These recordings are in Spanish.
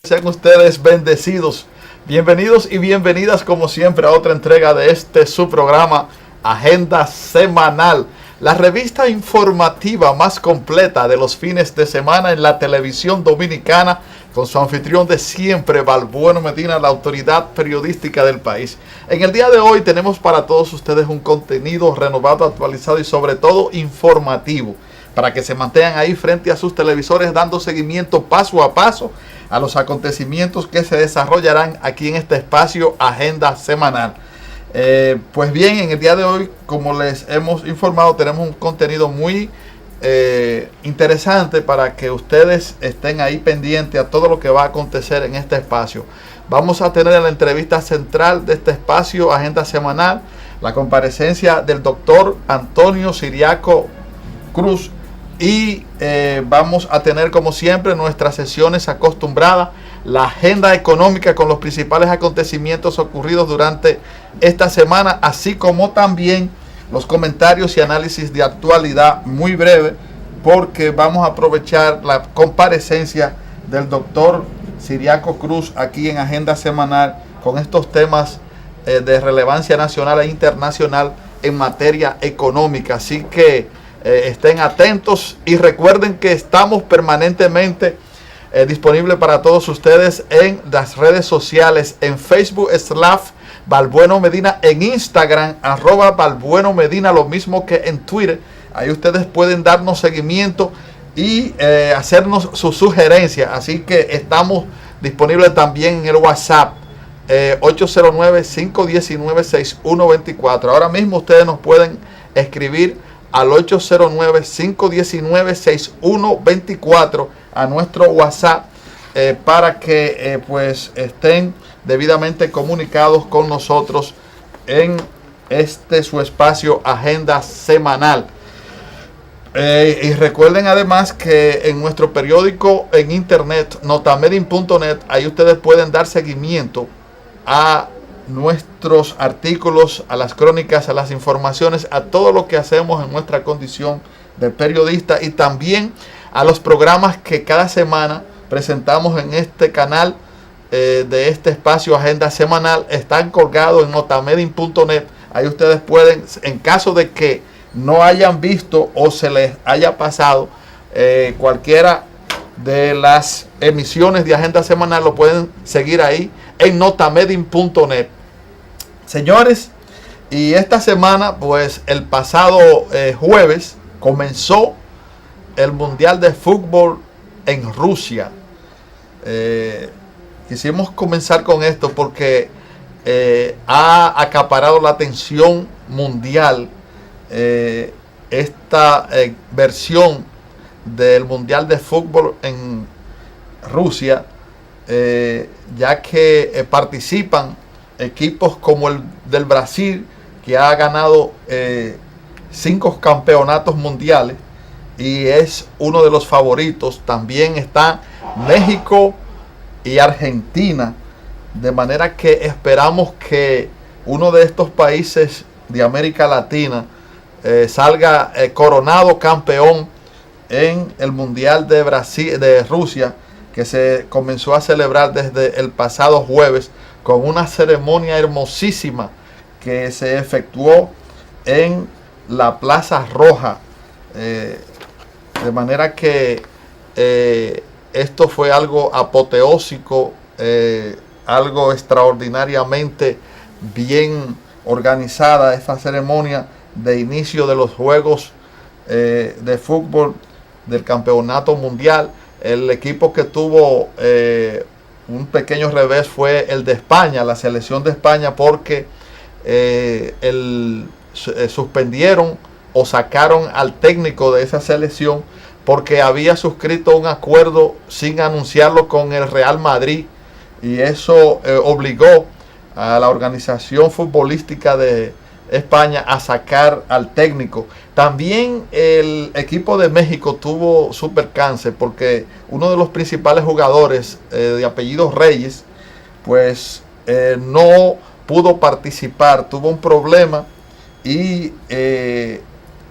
Sean ustedes bendecidos. Bienvenidos y bienvenidas como siempre a otra entrega de su programa Agenda Semanal, la revista informativa más completa de los fines de semana en la televisión dominicana, con su anfitrión de siempre, Balbueno Medina, la autoridad periodística del país. En el día de hoy tenemos para todos ustedes un contenido renovado, actualizado y sobre todo informativo, para que se mantengan ahí frente a sus televisores dando seguimiento paso a paso a los acontecimientos que se desarrollarán aquí en este espacio Agenda Semanal. Pues bien, en el día de hoy, como les hemos informado, tenemos un contenido muy interesante para que ustedes estén ahí pendientes a todo lo que va a acontecer en este espacio. Vamos a tener en la entrevista central de este espacio Agenda Semanal la comparecencia del doctor Antonio Ciriaco Cruz, y vamos a tener como siempre nuestras sesiones acostumbradas, la agenda económica con los principales acontecimientos ocurridos durante esta semana, así como también los comentarios y análisis de actualidad muy breve, porque vamos a aprovechar la comparecencia del doctor Ciriaco Cruz aquí en Agenda Semanal con estos temas de relevancia nacional e internacional en materia económica. Así que estén atentos y recuerden que estamos permanentemente disponibles para todos ustedes en las redes sociales, en Facebook /Balbueno Medina, en Instagram @Balbueno Medina, lo mismo que en Twitter. Ahí ustedes pueden darnos seguimiento y hacernos sus sugerencias. Así que estamos disponibles también en el WhatsApp 809-519-6124. Ahora mismo ustedes nos pueden escribir al 809-519-6124 a nuestro WhatsApp para que pues estén debidamente comunicados con nosotros en su espacio Agenda Semanal. Y recuerden además que en nuestro periódico en internet notamedin.net, ahí ustedes pueden dar seguimiento a nuestros artículos, a las crónicas, a las informaciones, a todo lo que hacemos en nuestra condición de periodista, y también a los programas que cada semana presentamos en este canal de este espacio Agenda Semanal. Están colgados en notamedin.net. Ahí ustedes pueden, en caso de que no hayan visto o se les haya pasado cualquiera de las emisiones de Agenda Semanal, lo pueden seguir ahí en notamedin.net. Señores, y esta semana, pues el pasado jueves comenzó el Mundial de Fútbol en Rusia. Quisimos comenzar con esto porque ha acaparado la atención mundial esta versión del Mundial de Fútbol en Rusia, ya que participan equipos como el del Brasil, que ha ganado 5 campeonatos mundiales y es uno de los favoritos. También está México y Argentina, de manera que esperamos que uno de estos países de América Latina salga coronado campeón en el Mundial de Rusia, que se comenzó a celebrar desde el pasado jueves con una ceremonia hermosísima que se efectuó en la Plaza Roja, de manera que esto fue algo apoteósico, algo extraordinariamente bien organizada, esta ceremonia de inicio de los Juegos de Fútbol del Campeonato Mundial. El equipo que tuvo un pequeño revés fue el de España, la selección de España, porque suspendieron o sacaron al técnico de esa selección porque había suscrito un acuerdo sin anunciarlo con el Real Madrid, y eso obligó a la organización futbolística de España a sacar al técnico. También el equipo de México tuvo su percance porque uno de los principales jugadores de apellido Reyes pues no pudo participar, tuvo un problema, y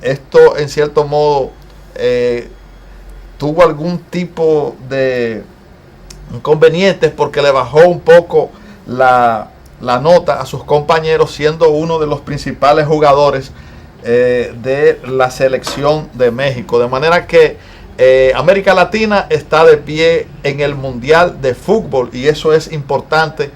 esto en cierto modo tuvo algún tipo de inconvenientes porque le bajó un poco la nota a sus compañeros, siendo uno de los principales jugadores de la selección de México. De manera que América Latina está de pie en el Mundial de Fútbol, y eso es importante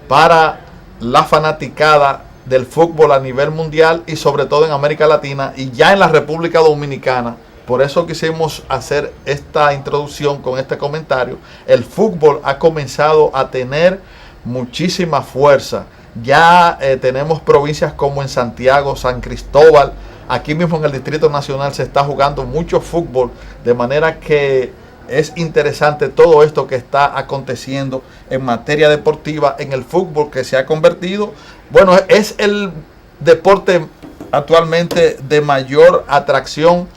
para la fanaticada del fútbol a nivel mundial y sobre todo en América Latina y ya en la República Dominicana. Por eso quisimos hacer esta introducción con este comentario. El fútbol ha comenzado a tener muchísima fuerza. Ya tenemos provincias como en Santiago, San Cristóbal. Aquí mismo en el Distrito Nacional se está jugando mucho fútbol, de manera que es interesante todo esto que está aconteciendo en materia deportiva en el fútbol, que se ha convertido, bueno, es el deporte actualmente de mayor atracción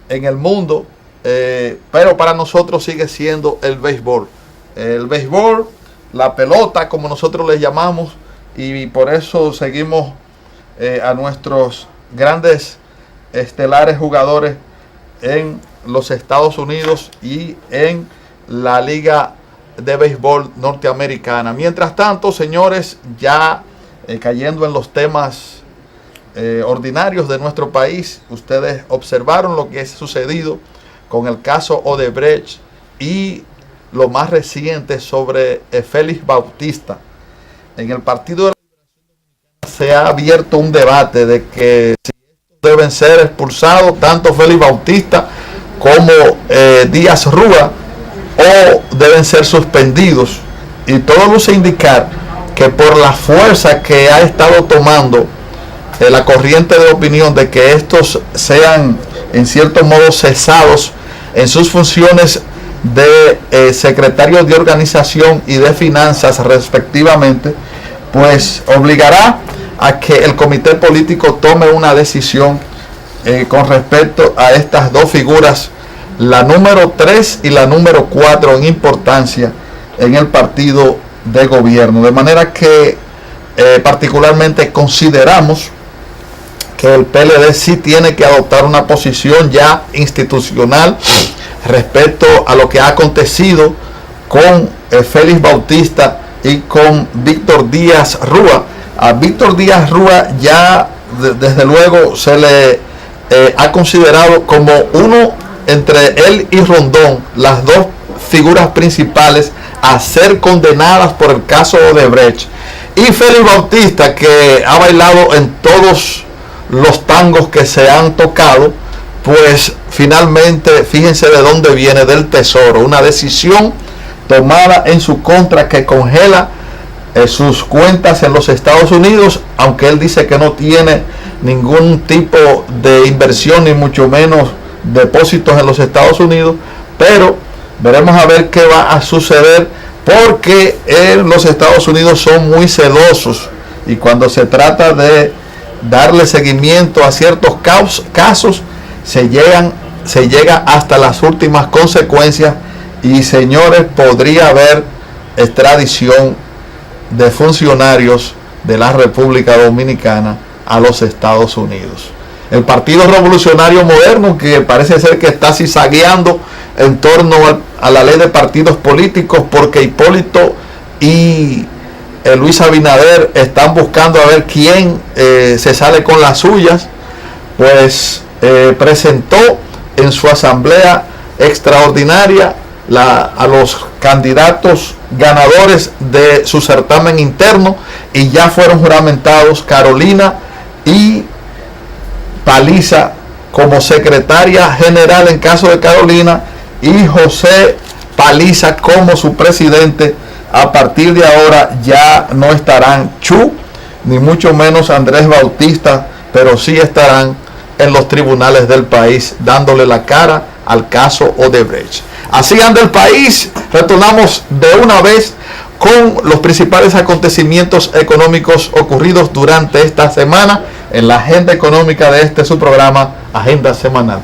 en el mundo, pero para nosotros sigue siendo el béisbol. El béisbol, la pelota, como nosotros le llamamos, y por eso seguimos a nuestros grandes estelares jugadores en los Estados Unidos y en la Liga de Béisbol Norteamericana. Mientras tanto, señores, ya cayendo en los temas ordinarios de nuestro país, ustedes observaron lo que ha sucedido con el caso Odebrecht y lo más reciente sobre Félix Bautista. En el Partido de la Liberación se ha abierto un debate de que si deben ser expulsados tanto Félix Bautista como Díaz Rúa, o deben ser suspendidos, y todo luce indicar que por la fuerza que ha estado tomando la corriente de opinión de que estos sean en cierto modo cesados en sus funciones de secretarios de organización y de finanzas respectivamente, pues obligará a que el comité político tome una decisión con respecto a estas dos figuras, la número 3 y la número 4 en importancia en el partido de gobierno. De manera que particularmente consideramos que el PLD sí tiene que adoptar una posición ya institucional respecto a lo que ha acontecido con Félix Bautista y con Víctor Díaz Rúa. A Víctor Díaz Rúa ya desde luego se le ha considerado como uno entre él y Rondón, las dos figuras principales a ser condenadas por el caso Odebrecht. Y Félix Bautista, que ha bailado en todos los tangos que se han tocado, pues finalmente, fíjense de dónde viene, del Tesoro, una decisión tomada en su contra que congela sus cuentas en los Estados Unidos, aunque él dice que no tiene ningún tipo de inversión ni mucho menos depósitos en los Estados Unidos, pero veremos a ver qué va a suceder, porque los Estados Unidos son muy celosos y cuando se trata de darle seguimiento a ciertos casos se llega hasta las últimas consecuencias, y señores, podría haber extradición de funcionarios de la República Dominicana a los Estados Unidos. El Partido Revolucionario Moderno, que parece ser que está cizagueando en torno a la ley de partidos políticos, porque Hipólito y Luis Abinader están buscando a ver quién se sale con las suyas, pues presentó en su asamblea extraordinaria a los candidatos ganadores de su certamen interno, y ya fueron juramentados Carolina y Paliza como secretaria general en caso de Carolina, y José Paliza como su presidente. A partir de ahora ya no estarán Chu ni mucho menos Andrés Bautista, pero sí estarán en los tribunales del país dándole la cara al caso Odebrecht. Así anda el país. Retornamos de una vez con los principales acontecimientos económicos ocurridos durante esta semana en la agenda económica de su programa Agenda Semanal.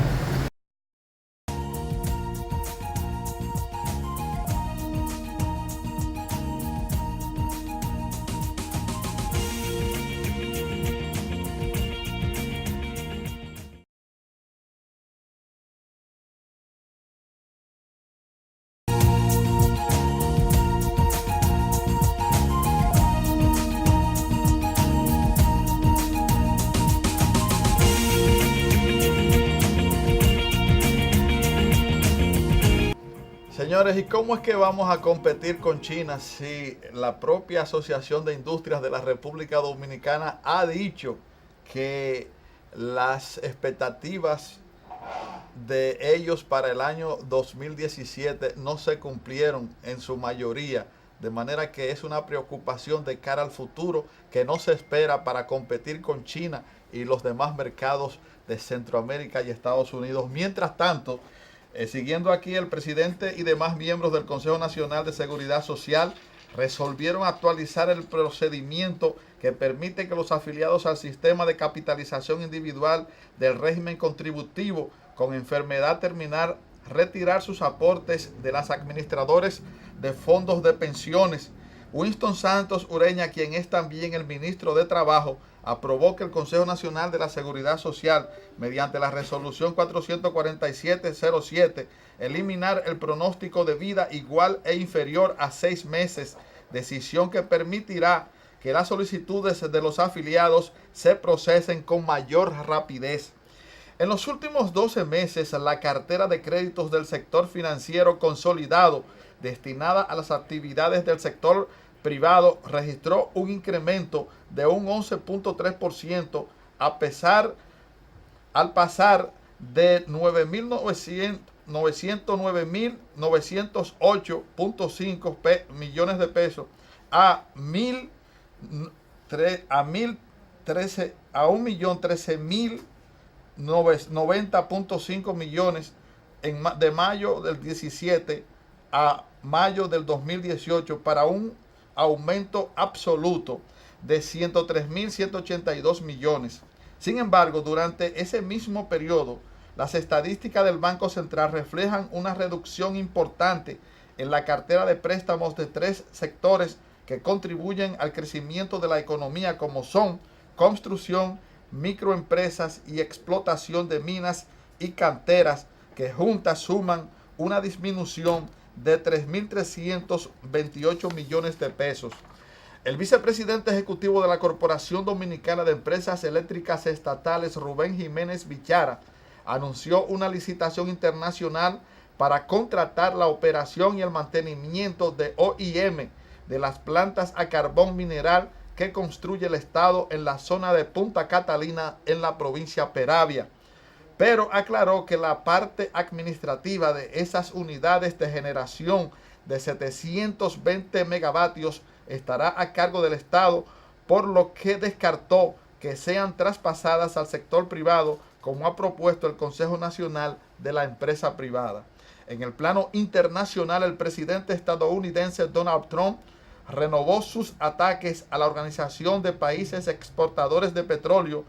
Señores, ¿y cómo es que vamos a competir con China si la propia Asociación de Industrias de la República Dominicana ha dicho que las expectativas de ellos para el año 2017 no se cumplieron en su mayoría? De manera que es una preocupación de cara al futuro que no se espera para competir con China y los demás mercados de Centroamérica y Estados Unidos. Mientras tanto, siguiendo aquí, el presidente y demás miembros del Consejo Nacional de Seguridad Social resolvieron actualizar el procedimiento que permite que los afiliados al sistema de capitalización individual del régimen contributivo con enfermedad terminal retirar sus aportes de las administradores de fondos de pensiones. Winston Santos Ureña, quien es también el ministro de Trabajo, aprobó que el Consejo Nacional de la Seguridad Social, mediante la resolución 44707, eliminar el pronóstico de vida igual e inferior a 6 meses, decisión que permitirá que las solicitudes de los afiliados se procesen con mayor rapidez. En los últimos 12 meses, la cartera de créditos del sector financiero consolidado destinada a las actividades del sector privado registró un incremento de un 11.3% al pasar de 909.908.5 millones de pesos a 1.013.090.5 millones de mayo del 17 a mayo del 2018, para un aumento absoluto de 103.182 millones. Sin embargo, durante ese mismo periodo, las estadísticas del Banco Central reflejan una reducción importante en la cartera de préstamos de 3 sectores que contribuyen al crecimiento de la economía, como son construcción, microempresas y explotación de minas y canteras, que juntas suman una disminución de 3.328 millones de pesos. El vicepresidente ejecutivo de la Corporación Dominicana de Empresas Eléctricas Estatales, Rubén Jiménez Bichara, anunció una licitación internacional para contratar la operación y el mantenimiento de OIM de las plantas a carbón mineral que construye el Estado en la zona de Punta Catalina, en la provincia Peravia. Pero aclaró que la parte administrativa de esas unidades de generación de 720 megavatios estará a cargo del Estado, por lo que descartó que sean traspasadas al sector privado, como ha propuesto el Consejo Nacional de la Empresa Privada. En el plano internacional, el presidente estadounidense Donald Trump renovó sus ataques a la Organización de Países Exportadores de Petróleo,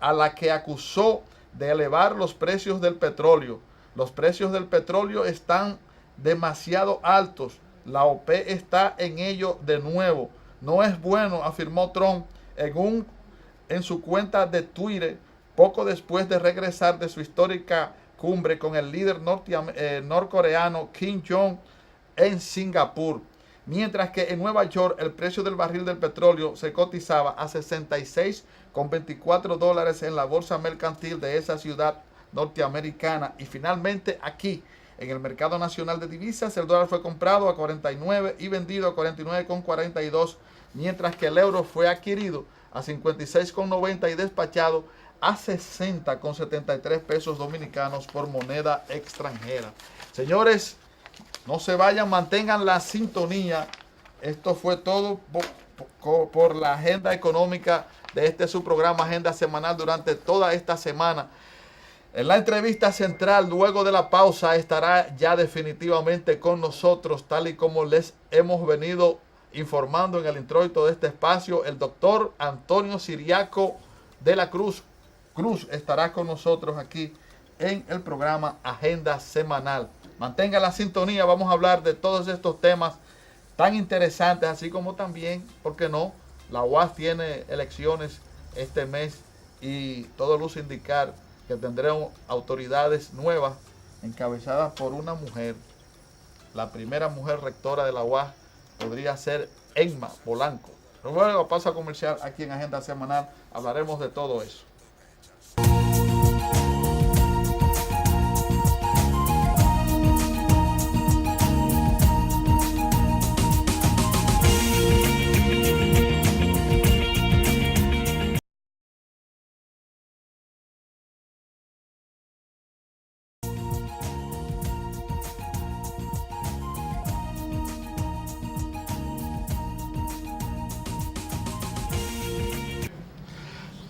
a la que acusó de elevar los precios del petróleo. Los precios del petróleo están demasiado altos. La OPEP está en ello de nuevo. No es bueno, afirmó Trump en su cuenta de Twitter, poco después de regresar de su histórica cumbre con el líder norcoreano Kim Jong en Singapur. Mientras que en Nueva York el precio del barril del petróleo se cotizaba a $66,24 en la bolsa mercantil de esa ciudad norteamericana. Y finalmente aquí, en el mercado nacional de divisas, el dólar fue comprado a 49 y vendido a 49,42, mientras que el euro fue adquirido a 56,90 y despachado a 60,73 pesos dominicanos por moneda extranjera. Señores, no se vayan, mantengan la sintonía. Esto fue todo por la agenda económica de este su programa Agenda Semanal durante toda esta semana. En la entrevista central, luego de la pausa, estará ya definitivamente con nosotros, tal y como les hemos venido informando en el introito de este espacio, el doctor Antonio Siriaco de la Cruz. Cruz estará con nosotros aquí en el programa Agenda Semanal. Mantenga la sintonía, vamos a hablar de todos estos temas tan interesantes, así como también, ¿por qué no? La UAS tiene elecciones este mes y todo luce indicar que tendremos autoridades nuevas encabezadas por una mujer. La primera mujer rectora de la UAS podría ser Emma Polanco. Luego paso a comercial aquí en Agenda Semanal, hablaremos de todo eso.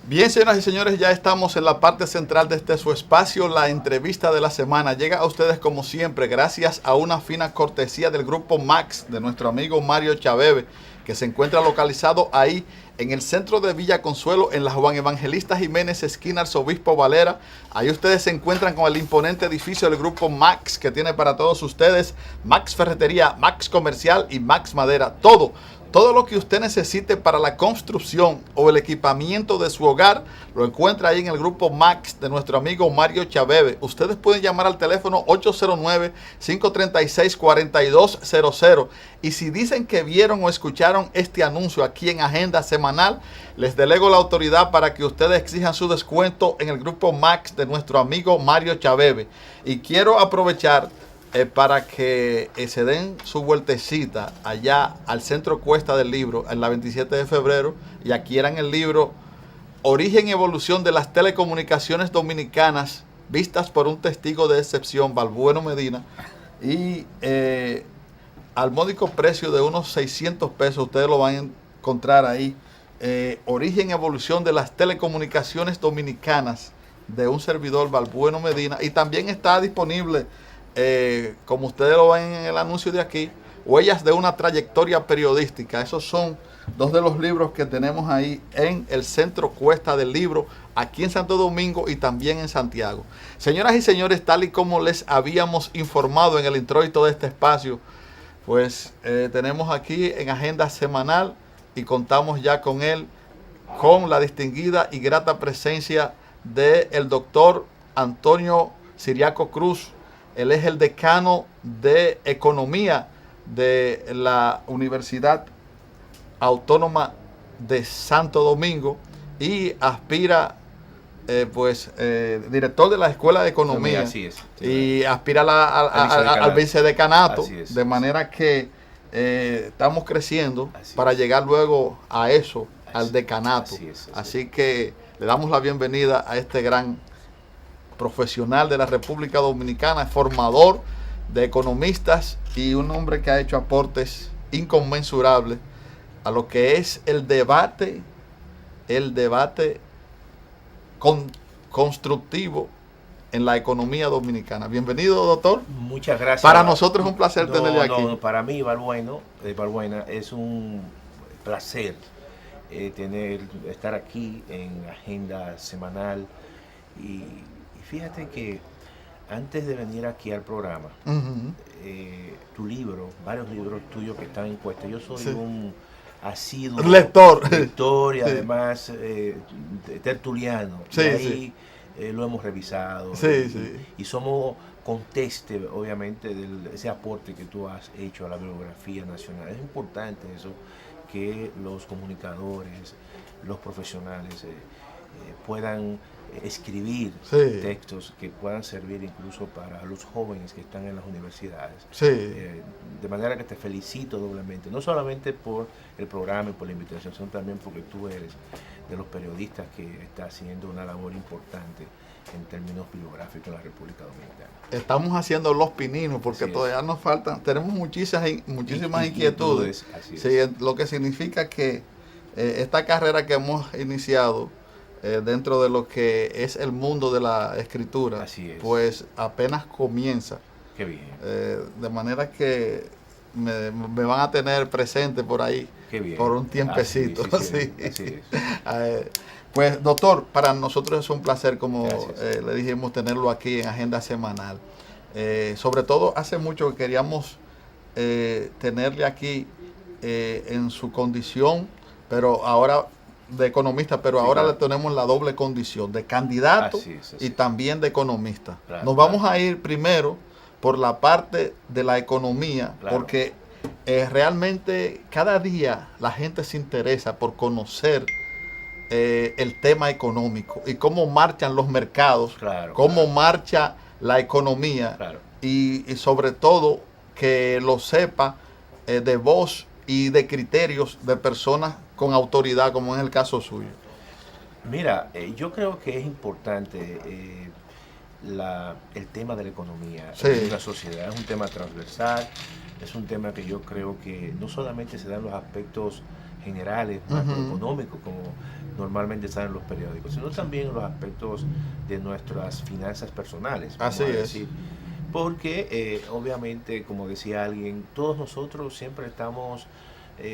Bien, señoras y señores, ya estamos en la parte central de este su espacio, la entrevista de la semana. Llega a ustedes como siempre gracias a una fina cortesía del grupo Max, de nuestro amigo Mario Chaveve, que se encuentra localizado ahí en el centro de Villa Consuelo, en la Juan Evangelista Jiménez, esquina Arzobispo Valera. Ahí ustedes se encuentran con el imponente edificio del grupo Max, que tiene para todos ustedes Max Ferretería, Max Comercial y Max Madera. Todo lo que usted necesite para la construcción o el equipamiento de su hogar, lo encuentra ahí en el grupo Max de nuestro amigo Mario Chaveve. Ustedes pueden llamar al teléfono 809-536-4200. Y si dicen que vieron o escucharon este anuncio aquí en Agenda Semanal, les delego la autoridad para que ustedes exijan su descuento en el grupo Max de nuestro amigo Mario Chaveve. Y quiero aprovechar para que se den su vueltecita allá al Centro Cuesta del Libro, en la 27 de febrero, y adquieran el libro Origen y Evolución de las Telecomunicaciones Dominicanas, vistas por un testigo de excepción, Balbueno Medina, y al módico precio de unos 600 pesos, ustedes lo van a encontrar ahí. Origen y Evolución de las Telecomunicaciones Dominicanas, de un servidor, Balbueno Medina, y también está disponible, como ustedes lo ven en el anuncio de aquí, Huellas de una trayectoria periodística. Esos son dos de los libros que tenemos ahí en el Centro Cuesta del Libro, aquí en Santo Domingo y también en Santiago. Señoras y señores, tal y como les habíamos informado en el introito de este espacio, pues tenemos aquí en Agenda Semanal, y contamos ya con él, con la distinguida y grata presencia del doctor Antonio Ciriaco Cruz. Él es el decano de Economía de la Universidad Autónoma de Santo Domingo y aspira, director de la Escuela de Economía. Así es, sí, y aspira al vicedecanato, de manera que estamos creciendo para llegar luego a eso, al decanato. Así que le damos la bienvenida a este gran profesional de la República Dominicana, formador de economistas y un hombre que ha hecho aportes inconmensurables a lo que es el debate constructivo en la economía dominicana. Bienvenido, doctor. Muchas gracias. Para nosotros es un placer tenerle aquí. Para mí, Balbuena, es un placer estar aquí en Agenda Semanal. Y fíjate que antes de venir aquí al programa, tu libro, varios libros tuyos que están en cuesta, yo soy un asiduo lector y además tertuliano. Y ahí lo hemos revisado y somos conteste, obviamente, de ese aporte que tú has hecho a la bibliografía nacional. Es importante eso, que los comunicadores, los profesionales puedan escribir textos que puedan servir incluso para los jóvenes que están en las universidades. De manera que te felicito doblemente, no solamente por el programa y por la invitación, sino también porque tú eres de los periodistas que está haciendo una labor importante en términos bibliográficos en la República Dominicana. Estamos haciendo los pininos porque todavía nos faltan, tenemos muchísimas inquietudes. Lo que significa que esta carrera que hemos iniciado dentro de lo que es el mundo de la escritura, pues apenas comienza. Qué bien. De manera que me van a tener presente por ahí por un tiempecito. Así es. Pues, doctor, para nosotros es un placer, como le dijimos, tenerlo aquí en Agenda Semanal. Sobre todo, hace mucho que queríamos tenerle aquí en su condición, pero ahora de economista, pero ahora le tenemos la doble condición de candidato y también de economista. Nos vamos a ir primero por la parte de la economía, porque realmente cada día la gente se interesa por conocer el tema económico y cómo marchan los mercados, cómo marcha la economía y sobre todo que lo sepa de voz y de criterios de personas con autoridad, como es el caso suyo. Mira, yo creo que es importante el tema de la economía en la sociedad. Es un tema transversal, es un tema que yo creo que no solamente se dan los aspectos generales, macroeconómicos, como normalmente están en los periódicos, sino también los aspectos de nuestras finanzas personales. Así es. Decir. Porque obviamente, como decía alguien, todos nosotros siempre estamos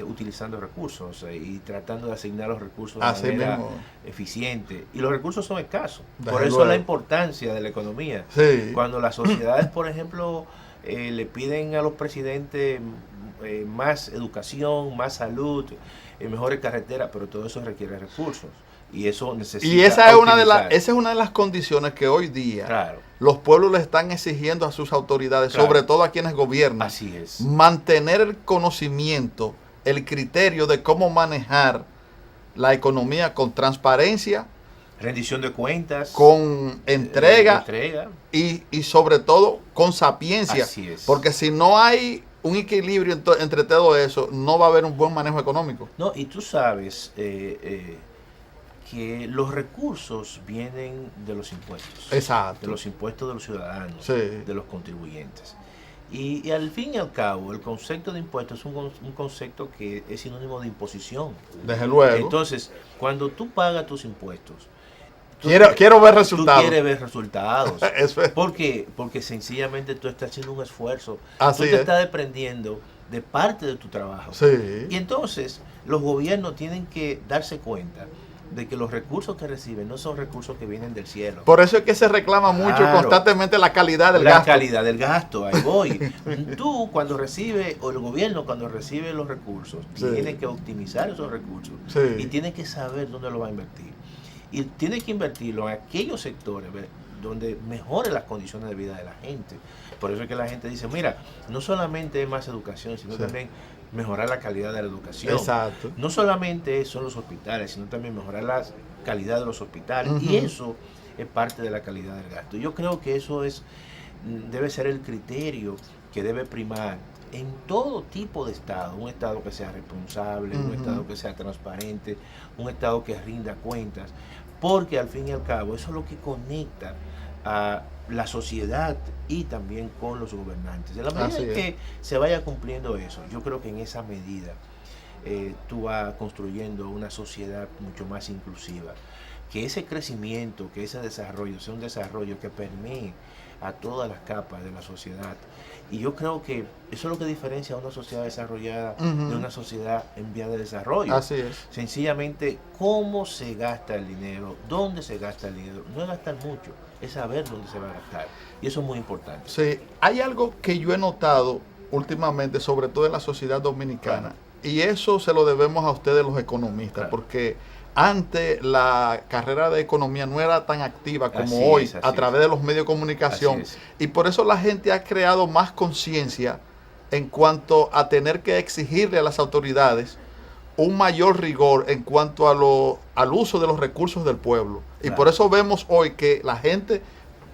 utilizando recursos y tratando de asignar los recursos de Así manera mismo. eficiente. Y los recursos son escasos. Desde Por eso luego. la importancia de la economía. Sí. Cuando las sociedades, por ejemplo, le piden a los presidentes más educación, más salud, mejores carreteras, pero todo eso requiere recursos. Y eso necesita Y esa es optimizar. esa es una de las condiciones que hoy día Claro. los pueblos le están exigiendo a sus autoridades, Claro. sobre todo a quienes gobiernan, Así es. mantener el conocimiento, el criterio de cómo manejar la economía con transparencia, Rendición de cuentas. con entrega entrega. y sobre todo con sapiencia. Así es. Porque si no hay un equilibrio entre todo eso, no va a haber un buen manejo económico. No, y tú sabes que los recursos vienen de los impuestos. Exacto. De los impuestos de los ciudadanos, Sí. de los contribuyentes. Y al fin y al cabo, el concepto de impuestos es un concepto que es sinónimo de imposición. Desde luego. Entonces, cuando tú pagas tus impuestos, Quiero ver resultados. Tú quieres ver resultados. Eso es. ¿Por qué? Porque sencillamente tú estás haciendo un esfuerzo. Así Tú te es. estás desprendiendo de parte de tu trabajo. Sí. Y entonces los gobiernos tienen que darse cuenta de que los recursos que reciben no son recursos que vienen del cielo. Por eso es que se reclama mucho Claro. constantemente la calidad del La gasto. calidad del gasto, ahí voy. Tú cuando recibes, o el gobierno cuando recibe los recursos, Sí. tiene que optimizar esos recursos Sí. y tiene que saber dónde lo va a invertir. Y tiene que invertirlo en aquellos sectores donde mejore las condiciones de vida de la gente. Por eso es que la gente dice, mira, no solamente es más educación, sino Sí. también mejorar la calidad de la educación. Exacto. No solamente son los hospitales, sino también mejorar la calidad de los hospitales. Ujú. Y eso es parte de la calidad del gasto. Yo creo que eso debe ser el criterio que debe primar en todo tipo de Estado. Un Estado que sea responsable, un Ujú. Estado que sea transparente, un Estado que rinda cuentas. Porque al fin y al cabo eso es lo que conecta a la sociedad y también con los gobernantes. En la medida Así en es. que se vaya cumpliendo eso, yo creo que en esa medida tú vas construyendo una sociedad mucho más inclusiva. Que ese crecimiento, que ese desarrollo sea un desarrollo que permee a todas las capas de la sociedad. Y yo creo que eso es lo que diferencia a una sociedad desarrollada Ujú. de una sociedad en vía de desarrollo. Así es. Sencillamente, cómo se gasta el dinero, dónde se gasta el dinero. No es gastar mucho, es saber dónde se va a gastar. Y eso es muy importante. Sí, hay algo que yo he notado últimamente, sobre todo en la sociedad dominicana, Claro. y eso se lo debemos a ustedes los economistas, Claro. porque antes la carrera de economía no era tan activa como Así hoy es, así a través es. de los medios de comunicación, Así es. y por eso la gente ha creado más conciencia en cuanto a tener que exigirle a las autoridades un mayor rigor en cuanto al uso de los recursos del pueblo. Y Claro. por eso vemos hoy que la gente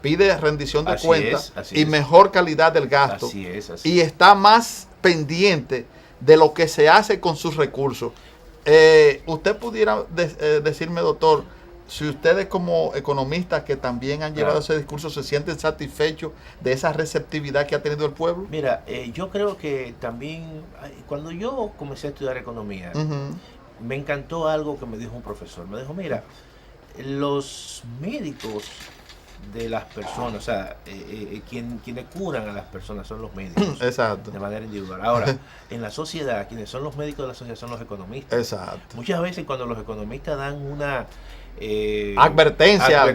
pide rendición de Así cuentas es, así y es. mejor calidad del gasto. Así es, así Y está más pendiente de lo que se hace con sus recursos. Usted pudiera decirme, doctor, si ustedes como economistas que también han llevado Claro. ese discurso se sienten satisfechos de esa receptividad que ha tenido el pueblo. Mira, yo creo que también, cuando yo comencé a estudiar economía, Ujú. me encantó algo que me dijo un profesor. Me dijo, mira, los médicos de las personas, o sea, quienes curan a las personas son los médicos Exacto. de manera individual. Ahora, en la sociedad, quienes son los médicos de la sociedad son los economistas. Exacto. Muchas veces cuando los economistas dan una Advertencia.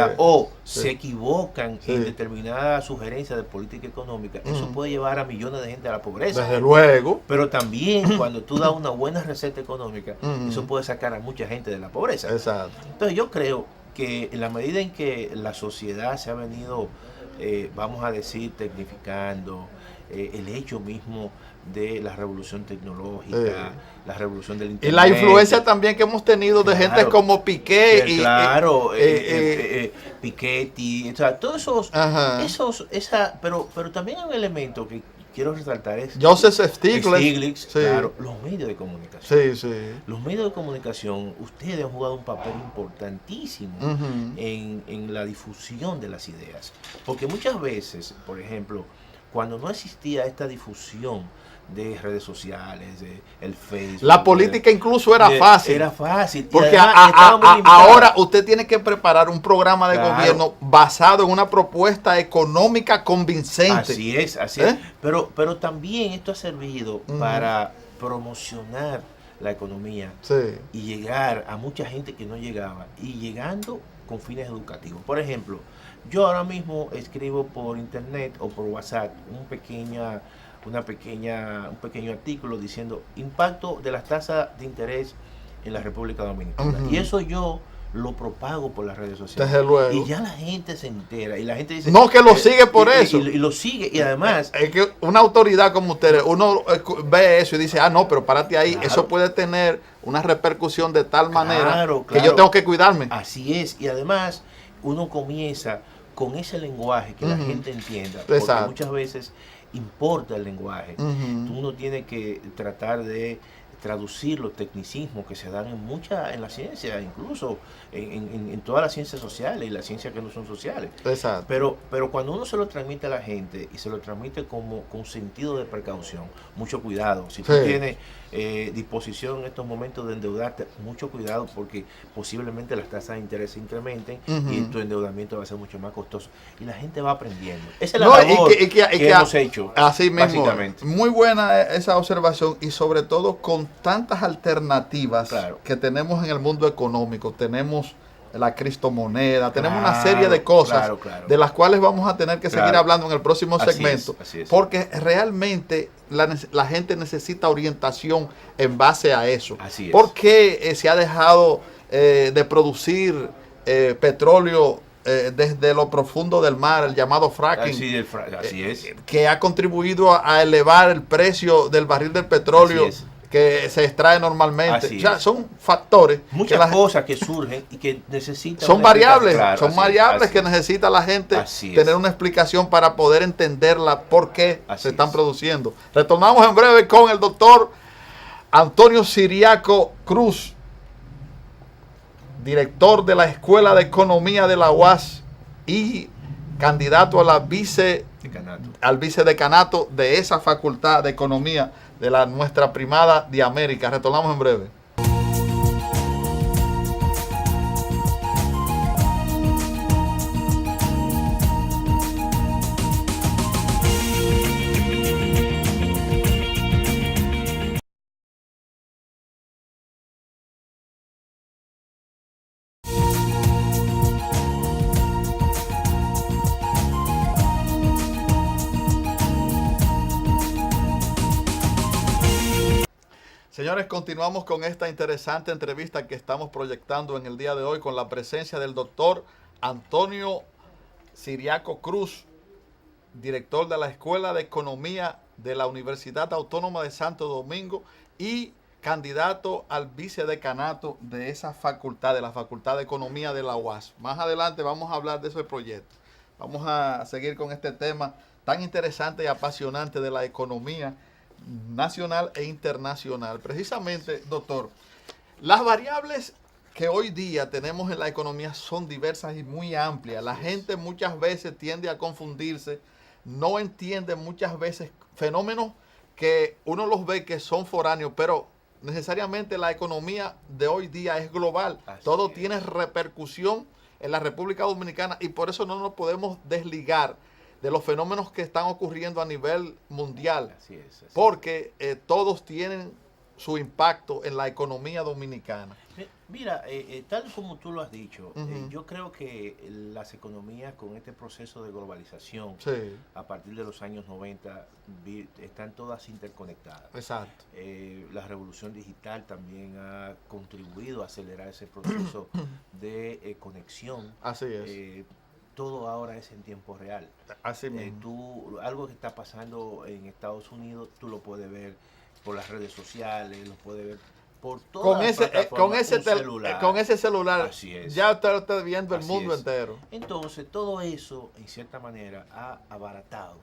Sí. o Sí. se equivocan Sí. en determinada sugerencia de política económica, eso Ujú. puede llevar a millones de gente a la pobreza. Desde luego. Pero también cuando tú das una buena receta económica, Ujú. eso puede sacar a mucha gente de la pobreza. Exacto. Entonces yo creo que en la medida en que la sociedad se ha venido, vamos a decir, tecnificando, el hecho mismo de la revolución tecnológica, la revolución del Y internet. la influencia también que hemos tenido de Claro. gente como Piqué y claro, eh, Piketty, o sea, todos Ajá. pero también hay un elemento que quiero resaltar es Joseph Stiglitz. Sí. claro, los medios de comunicación. Sí, sí. Los medios de comunicación, ustedes han jugado un papel importantísimo Ujú. en la difusión de las ideas. Porque muchas veces, por ejemplo, cuando no existía esta difusión de redes sociales, de el Facebook. La política incluso era fácil. Era fácil. Porque Además, ahora usted tiene que preparar un programa de claro, gobierno basado en una propuesta económica convincente. Así es, así es. Pero también esto ha servido para promocionar la economía y llegar a mucha gente que no llegaba, y llegando con fines educativos. Por ejemplo, yo ahora mismo escribo por internet o por WhatsApp un pequeño artículo diciendo impacto de las tasas de interés en la República Dominicana. Y eso yo lo propago por las redes sociales. Desde luego. Y ya la gente se entera y la gente dice... No, que lo sigue por eso. Y lo sigue, y además... Es que una autoridad como ustedes, uno ve eso y dice, no, pero párate ahí, claro, eso puede tener una repercusión de tal manera que yo tengo que cuidarme. Así es, y además uno comienza con ese lenguaje que la gente entienda, porque muchas veces importa el lenguaje. Uno tiene que tratar de traducir los tecnicismos que se dan en la ciencia, incluso en todas las ciencias sociales y las ciencias que no son sociales. Exacto. Pero cuando uno se lo transmite a la gente y se lo transmite con sentido de precaución, mucho cuidado. Si tú tienes disposición en estos momentos de endeudarte, mucho cuidado, porque posiblemente las tasas de interés se incrementen y tu endeudamiento va a ser mucho más costoso. Y la gente va aprendiendo. Esa es la labor que hemos hecho. Así mismo. Básicamente. Muy buena esa observación, y sobre todo con tantas alternativas que tenemos en el mundo económico. Tenemos la criptomoneda, tenemos una serie de cosas de las cuales vamos a tener que seguir hablando en el próximo segmento, así es. Porque realmente la gente necesita orientación en base a eso. Así es. Porque se ha dejado de producir petróleo desde lo profundo del mar, el llamado fracking, así es. Que ha contribuido a elevar el precio del barril del petróleo que se extrae normalmente. O sea, son factores. Muchas cosas que surgen y que necesitan. Son variables, que necesita la gente tener una explicación para poder entenderla, por qué se están produciendo. Retornamos en breve con el doctor Antonio Ciriaco Cruz, director de la Escuela de Economía de la UAS y candidato a la al vicedecanato de esa facultad de Economía de nuestra primada de América. Retornamos en breve. Señores, continuamos con esta interesante entrevista que estamos proyectando en el día de hoy con la presencia del doctor Antonio Ciriaco Cruz, director de la Escuela de Economía de la Universidad Autónoma de Santo Domingo y candidato al vicedecanato de esa facultad, de la Facultad de Economía de la UAS. Más adelante vamos a hablar de ese proyecto. Vamos a seguir con este tema tan interesante y apasionante de la economía nacional e internacional. Precisamente, doctor, las variables que hoy día tenemos en la economía son diversas y muy amplias. La gente muchas veces tiende a confundirse, no entiende muchas veces fenómenos que uno los ve que son foráneos, pero necesariamente la economía de hoy día es global. Todo tiene repercusión en la República Dominicana y por eso no nos podemos desligar de los fenómenos que están ocurriendo a nivel mundial, porque todos tienen su impacto en la economía dominicana. Mira, tal como tú lo has dicho, yo creo que las economías con este proceso de globalización a partir de los años 90 están todas interconectadas. Exacto. La revolución digital también ha contribuido a acelerar ese proceso de conexión. Así es. Todo ahora es en tiempo real. Así mismo. Algo que está pasando en Estados Unidos, tú lo puedes ver por las redes sociales, lo puedes ver por todas las plataformas, con ese celular. Así es. Ya usted lo está viendo el mundo entero. Entonces, todo eso, en cierta manera, ha abaratado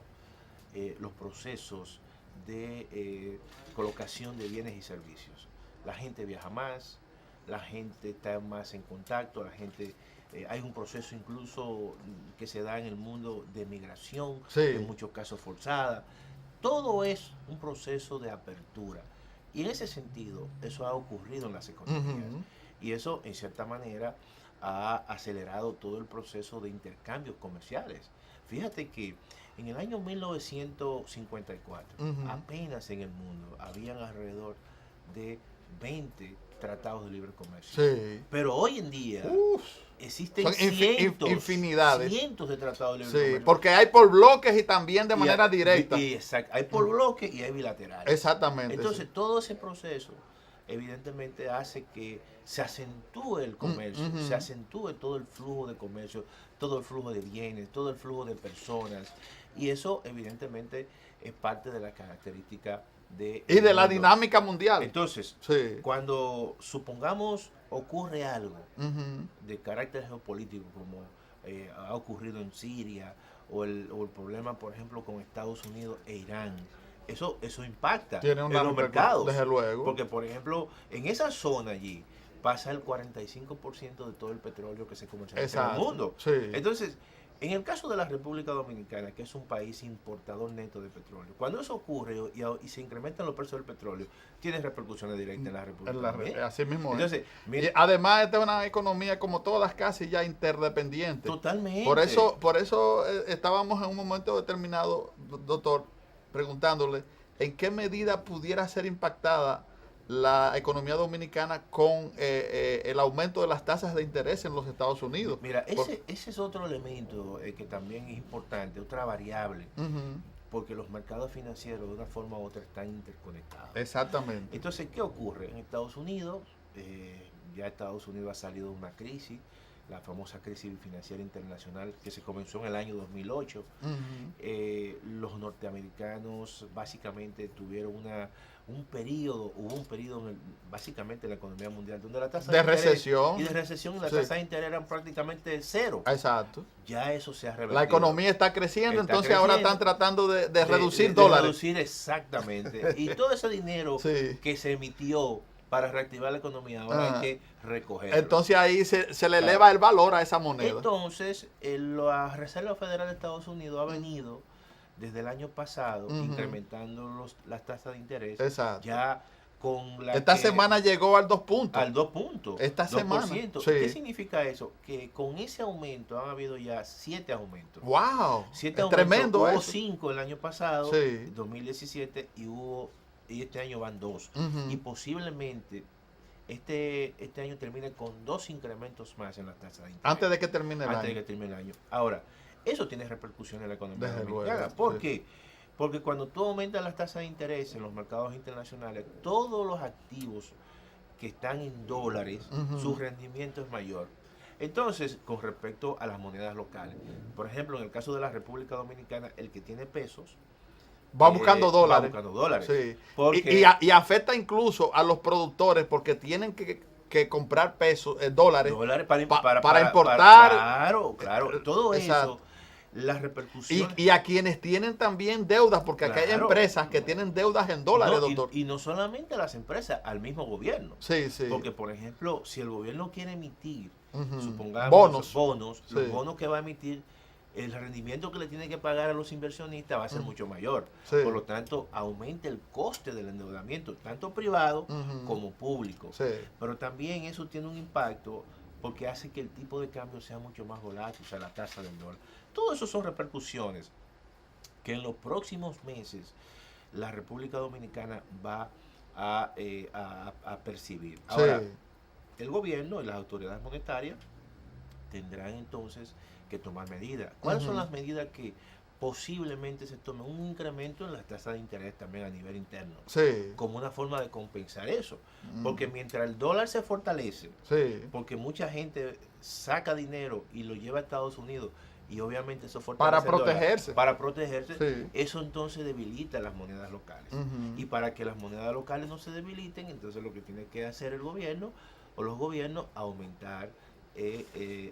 los procesos de colocación de bienes y servicios. La gente viaja más, la gente está más en contacto, la gente, hay un proceso incluso que se da en el mundo de migración, Sí. en muchos casos forzada. Todo es un proceso de apertura. Y en ese sentido, eso ha ocurrido en las economías. Ujú. Y eso, en cierta manera, ha acelerado todo el proceso de intercambios comerciales. Fíjate que en el año 1954, Ujú. apenas en el mundo habían alrededor de 20 tratados de libre comercio. Sí. Pero hoy en día Uf. existen Son infinidades. cientos de tratados de libre Sí, comercio. porque hay por bloques y también de manera directa. Exacto, hay por bloque y hay bilaterales. Exactamente. Entonces, sí. todo ese proceso evidentemente hace que se acentúe el comercio, Ujú. se acentúe todo el flujo de comercio, todo el flujo de bienes, todo el flujo de personas. Y eso evidentemente es parte de la característica de... Y de la dinámica mundial. Entonces, Sí. cuando supongamos ocurre algo Ujú. de carácter geopolítico, como ha ocurrido en Siria, o el problema, por ejemplo, con Estados Unidos e Irán, eso impacta Tiene en una los mercados. Desde luego. Porque, por ejemplo, en esa zona allí pasa el 45% de todo el petróleo que se comercializa en el mundo. Sí. Entonces, en el caso de la República Dominicana, que es un país importador neto de petróleo, cuando eso ocurre y se incrementan los precios del petróleo, tiene repercusiones directas en la República Dominicana. Así mismo. Entonces, y además, esta es una economía como todas casi ya interdependiente. Totalmente. Por eso estábamos en un momento determinado, doctor, preguntándole en qué medida pudiera ser impactada la economía dominicana con el aumento de las tasas de interés en los Estados Unidos. Mira, ese es otro elemento que también es importante, otra variable, Uh-huh. porque los mercados financieros de una forma u otra están interconectados. Exactamente. Entonces, ¿qué ocurre? En Estados Unidos, ya Estados Unidos ha salido de una crisis, la famosa crisis financiera internacional que se comenzó en el año 2008. Uh-huh. Los norteamericanos básicamente tuvieron hubo un periodo básicamente en la economía mundial donde la tasa de interés recesión y la sí. tasa de interés eran prácticamente cero. Exacto. Ya eso se ha revertido. La economía está creciendo, entonces creciendo. Ahora están tratando de reducir dólares. De reducir exactamente. Y todo ese dinero sí. que se emitió para reactivar la economía, ahora hay que recogerlo. Entonces ahí se le eleva el valor a esa moneda. Entonces, la Reserva Federal de Estados Unidos ha venido desde el año pasado incrementando las tasas de interés. Exacto. Ya con esta semana llegó al 2 puntos. Al 2 puntos. Esta 2%. Semana. Sí. ¿Qué significa eso? Que con ese aumento han habido ya 7 aumentos. ¡Wow! 7 aumentos. Tremendo hubo eso. 5 el año pasado, sí. 2017, y este año van 2. Y posiblemente este año termine con 2 incrementos más en la tasa de interés. Antes de que termine el año. Antes de que termine el año. Ahora, eso tiene repercusiones en la economía Desde dominicana. luego, ¿Por sí. qué? Porque cuando tú aumentas las tasas de interés en los mercados internacionales, todos los activos que están en dólares, su rendimiento es mayor. Entonces, con respecto a las monedas locales, por ejemplo, en el caso de la República Dominicana, el que tiene pesos va buscando dólares. Va buscando dólares. Sí. Porque, y afecta incluso a los productores porque tienen que comprar pesos, dólares para importar. Claro. Todo eso, las repercusiones. Y a quienes tienen también deudas, porque acá hay empresas que tienen deudas en dólares, doctor. Y no solamente a las empresas, al mismo gobierno. Sí. Porque, por ejemplo, si el gobierno quiere emitir, supongamos, bonos, los bonos que va a emitir, el rendimiento que le tiene que pagar a los inversionistas va a ser mucho mayor. Sí. Por lo tanto, aumenta el coste del endeudamiento, tanto privado como público. Sí. Pero también eso tiene un impacto porque hace que el tipo de cambio sea mucho más volátil, o sea, la tasa del dólar. Todo eso son repercusiones que en los próximos meses la República Dominicana va a percibir. Ahora, el gobierno y las autoridades monetarias tendrán entonces que tomar medidas. ¿Cuáles son las medidas que posiblemente se tomen? Un incremento en las tasas de interés también a nivel interno, como una forma de compensar eso. Porque mientras el dólar se fortalece, porque mucha gente saca dinero y lo lleva a Estados Unidos, y obviamente eso fortalece para protegerse, eso entonces debilita las monedas locales. Y para que las monedas locales no se debiliten, entonces lo que tiene que hacer el gobierno o los gobiernos, aumentar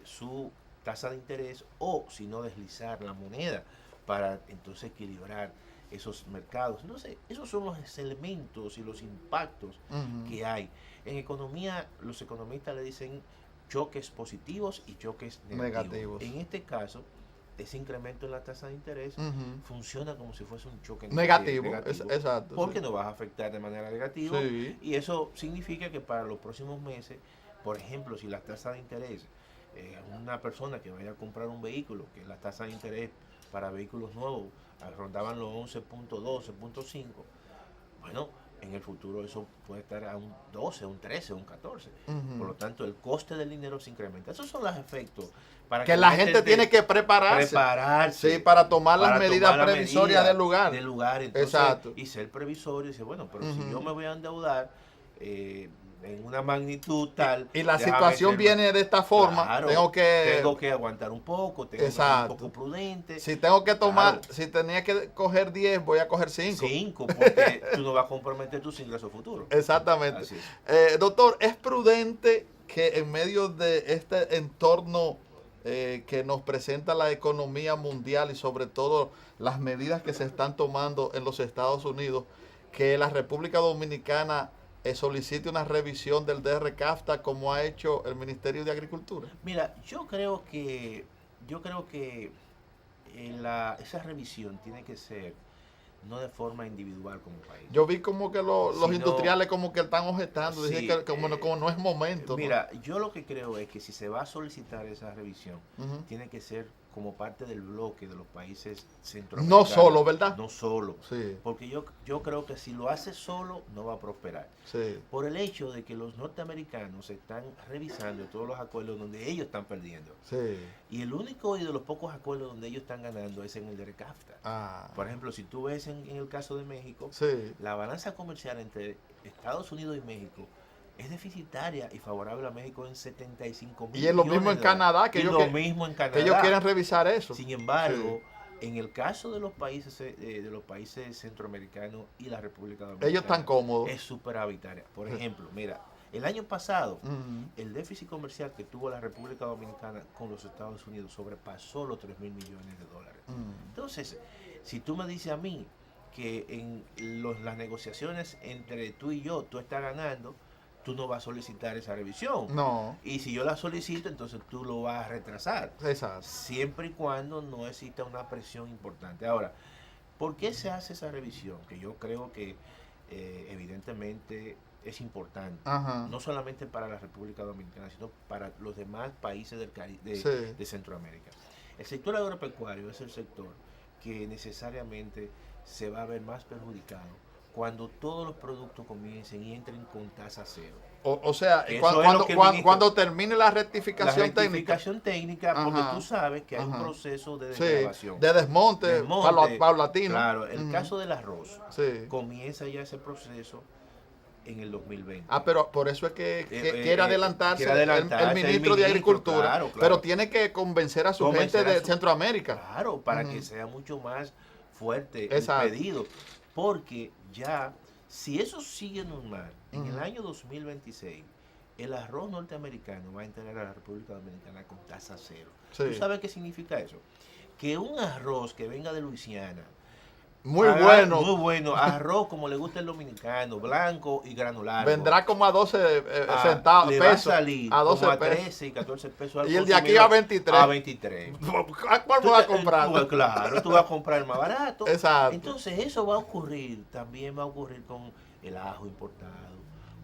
su tasa de interés, o si no, deslizar la moneda para entonces equilibrar esos mercados. Entonces, esos son los elementos y los impactos que hay. En economía, los economistas le dicen choques positivos y choques negativos. En este caso, ese incremento en la tasa de interés funciona como si fuese un choque negativo. Exacto. Porque nos va a afectar de manera negativa. Y eso significa que para los próximos meses, por ejemplo, si la tasa de interés, una persona que vaya a comprar un vehículo, que la tasa de interés para vehículos nuevos rondaban los 11.2, 11.5, bueno, en el futuro eso puede estar a un 12, un 13, un 14. Por lo tanto, el coste del dinero se incrementa. Esos son los efectos. Para que la gente tiene que prepararse. Sí, para tomar las medidas previsorias del lugar. Entonces, exacto. Y ser previsorio y decir, bueno, pero si yo me voy a endeudar en una magnitud tal. Y la situación viene de esta forma. Claro, tengo que aguantar un poco, tengo que ser un poco prudente. Si tengo que tomar, si tenía que coger 10, voy a coger 5. 5, porque tú no vas a comprometer tus ingresos futuros. Exactamente. Doctor, ¿es prudente que en medio de este entorno que nos presenta la economía mundial y sobre todo las medidas que se están tomando en los Estados Unidos, que la República Dominicana solicite una revisión del DR-CAFTA como ha hecho el Ministerio de Agricultura? Mira, yo creo que esa revisión tiene que ser no de forma individual como país. Yo vi como que los industriales como que están objetando, dicen que como no es momento. Mira, yo lo que creo es que si se va a solicitar esa revisión, tiene que ser como parte del bloque de los países centroamericanos. No solo, ¿verdad? No solo. Sí. Porque yo creo que si lo hace solo, no va a prosperar. Sí. Por el hecho de que los norteamericanos están revisando todos los acuerdos donde ellos están perdiendo. Sí. Y el único y de los pocos acuerdos donde ellos están ganando es en el de CAFTA. Por ejemplo, si tú ves en el caso de México, la balanza comercial entre Estados Unidos y México es deficitaria y favorable a México en 75 mil. Y es lo mismo en Canadá, que ellos quieren revisar eso. Sin embargo, en el caso de los países centroamericanos y la República Dominicana, ellos están cómodos. Es superavitaria. Por ejemplo, mira, el año pasado, el déficit comercial que tuvo la República Dominicana con los Estados Unidos sobrepasó los 3 mil millones de dólares. Entonces, si tú me dices a mí que en las negociaciones entre tú y yo, tú estás ganando, tú no vas a solicitar esa revisión. No. Y si yo la solicito, entonces tú lo vas a retrasar. Exacto. Siempre y cuando no exista una presión importante. Ahora, ¿por qué se hace esa revisión? Que yo creo que evidentemente es importante. No solamente para la República Dominicana, sino para los demás países de Centroamérica. El sector agropecuario es el sector que necesariamente se va a ver más perjudicado cuando todos los productos comiencen y entren con tasa cero. O sea, cuando termine la rectificación técnica, porque tú sabes que hay un proceso de desgravación. De desmonte paulatino. Claro, el caso del arroz comienza ya ese proceso en el 2020. Pero por eso es que quiere adelantarse el ministro de Agricultura, claro. Pero tiene que convencer a su gente de Centroamérica. Claro, para que sea mucho más fuerte el pedido. Porque ya, si eso sigue normal, en el año 2026, el arroz norteamericano va a entrar a la República Dominicana con tasa cero. ¿Tú sabes qué significa eso? Que un arroz que venga de Luisiana, muy bueno, arroz como le gusta el dominicano, blanco y granular, vendrá como a 12 centavos, le pesos, va a salir a 12 como a pesos. 13 y 14 pesos. Y el de aquí a 23. A 23. ¿Cuál vas a comprar? Claro, tú vas a comprar el más barato. Exacto. Entonces eso va a ocurrir, también va a ocurrir con el ajo importado,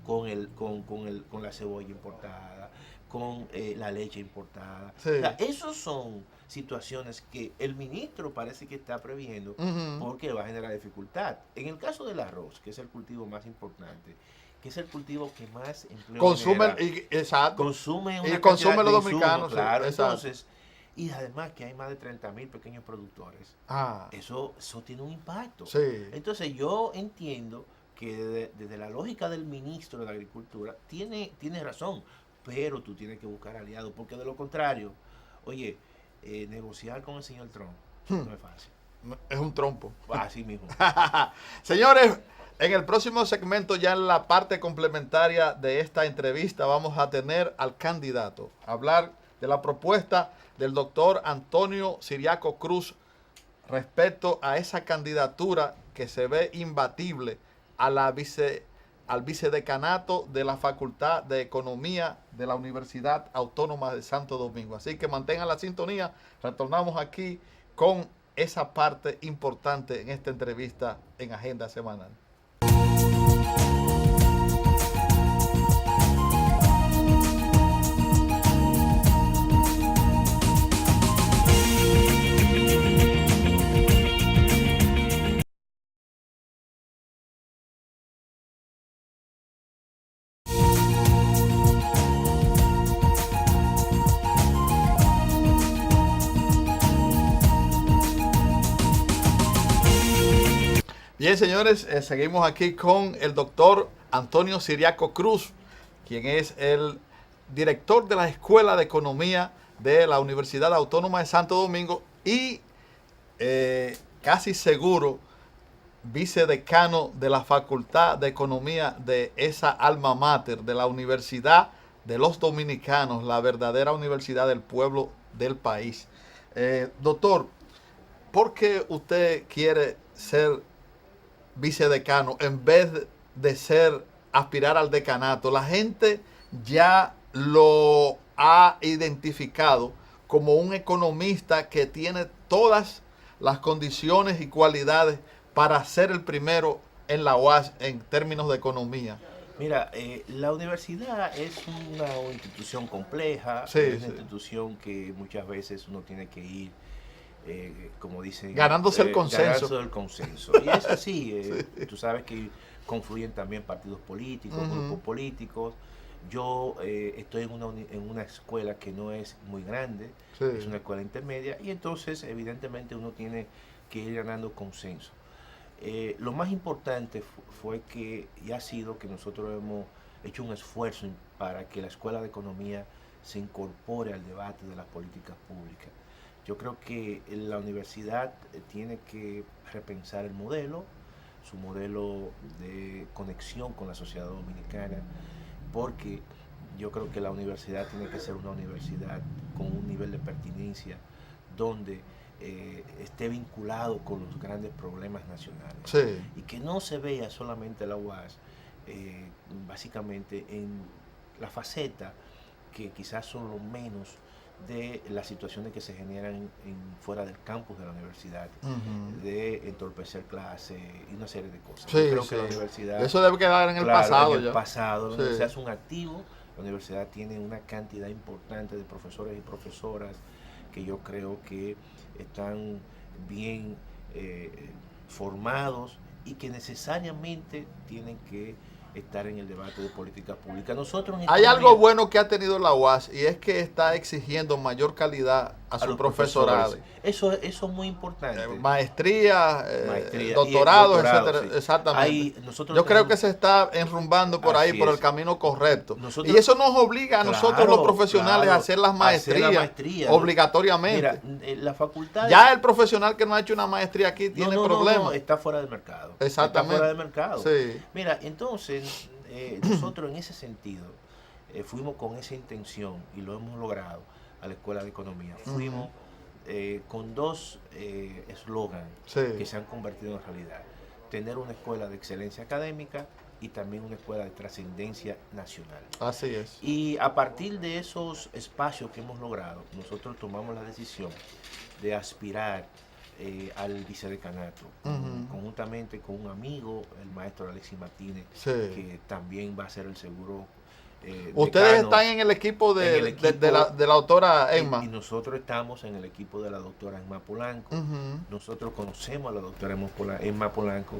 con la cebolla importada, con la leche importada. O sea, esos son situaciones que el ministro parece que está previendo porque va a generar dificultad. En el caso del arroz, que es el cultivo más importante, que es el cultivo que más empleo consume los dominicanos. Claro, entonces, y además que hay más de 30,000 pequeños productores. Eso tiene un impacto. Entonces yo entiendo que desde la lógica del ministro de la Agricultura tiene razón, pero tú tienes que buscar aliados, porque de lo contrario, oye, negociar con el señor Trump no es fácil. Es un trompo. Así mismo. Señores, en el próximo segmento, ya en la parte complementaria de esta entrevista, vamos a tener al candidato, a hablar de la propuesta del doctor Antonio Ciriaco Cruz, respecto a esa candidatura que se ve imbatible a al vicedecanato de la Facultad de Economía de la Universidad Autónoma de Santo Domingo. Así que mantengan la sintonía. Retornamos aquí con esa parte importante en esta entrevista en Agenda Semanal. Bien, señores, seguimos aquí con el doctor Antonio Ciriaco Cruz, quien es el director de la Escuela de Economía de la Universidad Autónoma de Santo Domingo y casi seguro vicedecano de la Facultad de Economía de esa alma mater, de la Universidad de los Dominicanos, la verdadera universidad del pueblo del país. Doctor, ¿por qué usted quiere ser vicedecano en vez de aspirar al decanato? La gente ya lo ha identificado como un economista que tiene todas las condiciones y cualidades para ser el primero en la UAS en términos de economía. Mira, la universidad es una institución compleja, Sí, es una sí. institución que muchas veces uno tiene que ir, como dicen, Ganándose el consenso. ganándose el consenso. Y es así, Sí. tú sabes que confluyen también partidos políticos, Ujú. grupos políticos. Yo estoy en una escuela que no es muy grande, Sí. es una escuela intermedia, y entonces evidentemente uno tiene que ir ganando consenso. Lo más importante fue que, y ha sido que nosotros hemos hecho un esfuerzo para que la Escuela de Economía se incorpore al debate de las políticas públicas. Yo creo que la universidad tiene que repensar el modelo, su modelo de conexión con la sociedad dominicana, porque yo creo que la universidad tiene que ser una universidad con un nivel de pertinencia donde esté vinculado con los grandes problemas nacionales. Sí. Y que no se vea solamente la UAS básicamente en la faceta que quizás son lo menos de las situaciones que se generan fuera del campus de la universidad, de entorpecer clases y una serie de cosas. Sí, yo creo sí. que la universidad, Eso debe quedar en el pasado. en el ya. pasado, la Sí. universidad es un activo, la universidad tiene una cantidad importante de profesores y profesoras que yo creo que están bien formados y que necesariamente tienen que estar en el debate de política pública. Nosotros Hay algo bueno que ha tenido la UAS y es que está exigiendo mayor calidad a su profesorado. Eso es muy importante. Maestría, Maestría doctorados, doctorado, etcétera. sí. Exactamente. Ahí, Yo creo que se está enrumbando por ahí, Así por es. el camino correcto. Nosotros- Y eso nos obliga a nosotros Claro, los profesionales claro, a hacer las maestrías ¿no? obligatoriamente. Mira, la facultad... Ya el profesional que no ha hecho una maestría aquí tiene problemas. No, está fuera del mercado. Exactamente. Está fuera del mercado. Sí. Mira, entonces, nosotros en ese sentido fuimos con esa intención y lo hemos logrado a la Escuela de Economía. Fuimos con dos eslogans Sí. que se han convertido en realidad. Tener una escuela de excelencia académica y también una escuela de trascendencia nacional. Así es. Y a partir de esos espacios que hemos logrado, nosotros tomamos la decisión de aspirar al vicedecanato, conjuntamente con un amigo, el maestro Alexis Martínez, Sí. que también va a ser el seguro Ustedes decano. están en el equipo de, En el equipo- de la doctora Emma. Y nosotros estamos en el equipo de la doctora Emma Polanco. Nosotros conocemos a la doctora Emma Polanco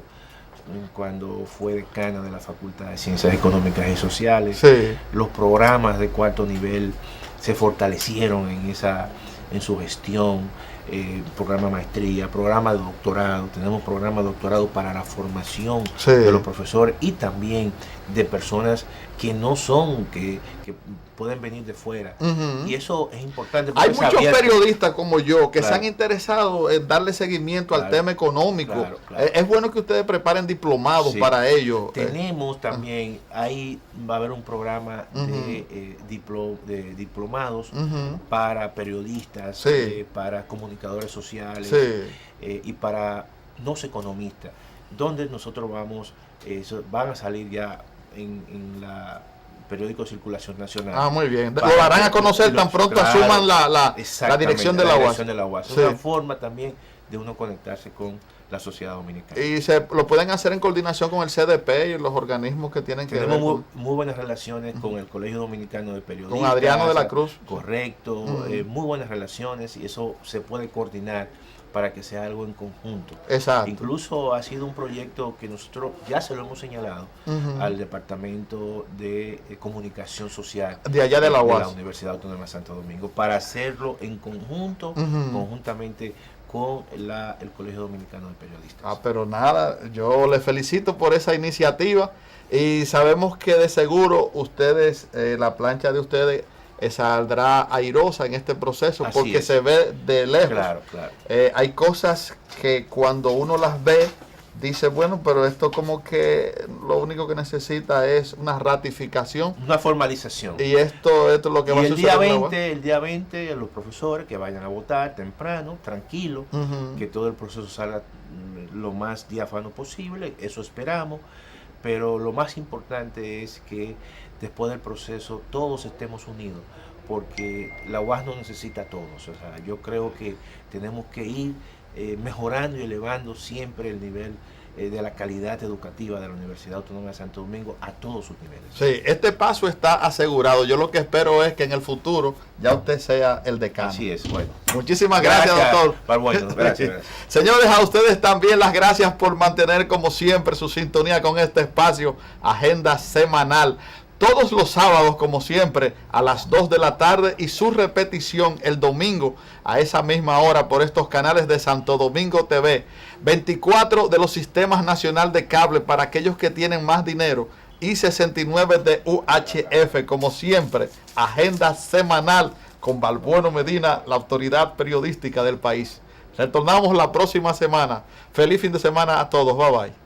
cuando fue decana de la Facultad de Ciencias Económicas y Sociales. Sí. Los programas de cuarto nivel se fortalecieron en su gestión, programa de maestría, programa de doctorado. Tenemos programa de doctorado para la formación Sí. de los profesores y también de personas que no son, que pueden venir de fuera. Y eso es importante. Hay porque es muchos abierto. periodistas como yo que Claro. se han interesado en darle seguimiento al Claro. tema económico. Claro, claro. Es bueno que ustedes preparen diplomados Sí. para ello. Tenemos también, ahí va a haber un programa de diplomados para periodistas, Sí. para comunicadores comunicadores sociales, Sí. y para los economistas, donde nosotros vamos, van a salir ya en la periódico de circulación nacional. Ah, muy bien. Lo Para darán que- a conocer tan pronto asuman la dirección de la UAS. dirección de la UAS. Es Sí. una forma también de uno conectarse con la sociedad dominicana. Y lo pueden hacer en coordinación con el CDP y los organismos que tienen que ver Tenemos con, muy buenas relaciones con el Colegio Dominicano de Periodistas. con Adriano de la Cruz. Correcto, Ujú. muy buenas relaciones, y eso se puede coordinar para que sea algo en conjunto. Exacto. Incluso ha sido un proyecto que nosotros ya se lo hemos señalado Ujú. al Departamento de Comunicación Social De allá de la UAS. Universidad Autónoma de Santo Domingo, para hacerlo en conjunto, Ujú. conjuntamente con el Colegio Dominicano de Periodistas. Ah, pero nada, yo les felicito por esa iniciativa y sabemos que de seguro ustedes, la plancha de ustedes saldrá airosa en este proceso Así porque es. se ve de lejos. Claro, claro. Hay cosas que cuando uno las ve, dice, bueno, pero esto como que lo único que necesita es una ratificación Una formalización. y esto es lo que Y va a el suceder. día en la UAS. 20, el día 20, los profesores que vayan a votar temprano, tranquilo, Ujú. que todo el proceso salga lo más diáfano posible, eso esperamos, pero lo más importante es que después del proceso todos estemos unidos, porque la UAS no necesita a todos. O sea, yo creo que tenemos que ir mejorando y elevando siempre el nivel de la calidad educativa de la Universidad Autónoma de Santo Domingo a todos sus niveles. Sí, este paso está asegurado. Yo lo que espero es que en el futuro ya usted sea el decano. Así es, bueno. Muchísimas gracias, doctor. Bueno, gracias. Señores, a ustedes también las gracias por mantener como siempre su sintonía con este espacio, Agenda Semanal. Todos los sábados, como siempre, a las 2 de la tarde y su repetición el domingo a esa misma hora por estos canales de Santo Domingo TV. 24 de los sistemas nacional de cable para aquellos que tienen más dinero y 69 de UHF. Como siempre, Agenda Semanal con Balbueno Medina, la autoridad periodística del país. Retornamos la próxima semana. Feliz fin de semana a todos. Bye bye.